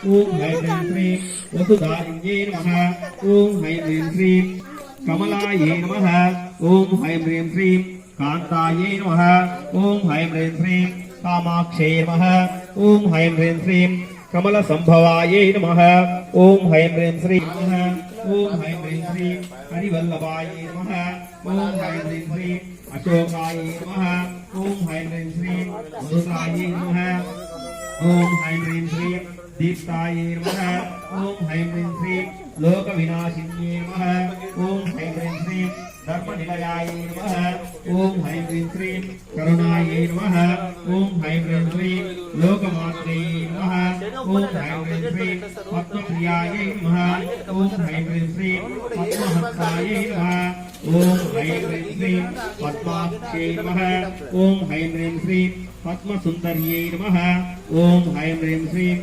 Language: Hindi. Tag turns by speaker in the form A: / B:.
A: ओम हैं ह्रीं श्रीं वसुधारिण्ये नमः ओम हैं ह्रीं श्रीं कमलाये नमः ओम हैं ह्रीं श्रीं कांताये नमः ओम हैं ह्रीं श्रीं कामाक्षे नमः ओम हैं ह्रीं श्रीं कमल संभवाये नमः ओम हैं ह्रीं श्रीं ओम हैं ह्रीं श्रीं हरिवल्लभाये नमः ओम हैं ह्रीं श्रीं अशोकाये नमः ओम हैं ह्रीं श्रीं रुद्राये नमः ओम हैं ह्रीं श्रीं दीप्ताये नमः ओम हैं ह्रीं श्रीं लोकविनाशिन्ये नमः ओम हैं ह्रीं श्रीं धर्मनिलयाय नमः ओम हैं ह्रीं श्रीं करुणायै नमः ओम हैं ह्रीं श्रीं लोकमात्रे नमः ओम हैं ह्रीं श्रीं पद्मप्रियायै नमः ओम हैं ह्रीं श्रीं पद्महस्तायै नमः ओम हैं ह्रीं श्रीं पद्माक्षे नमः ओम हैं ह्रीं श्रीं पद्मसुन्दर्यै नमः ओम हैं ह्रीं श्रीं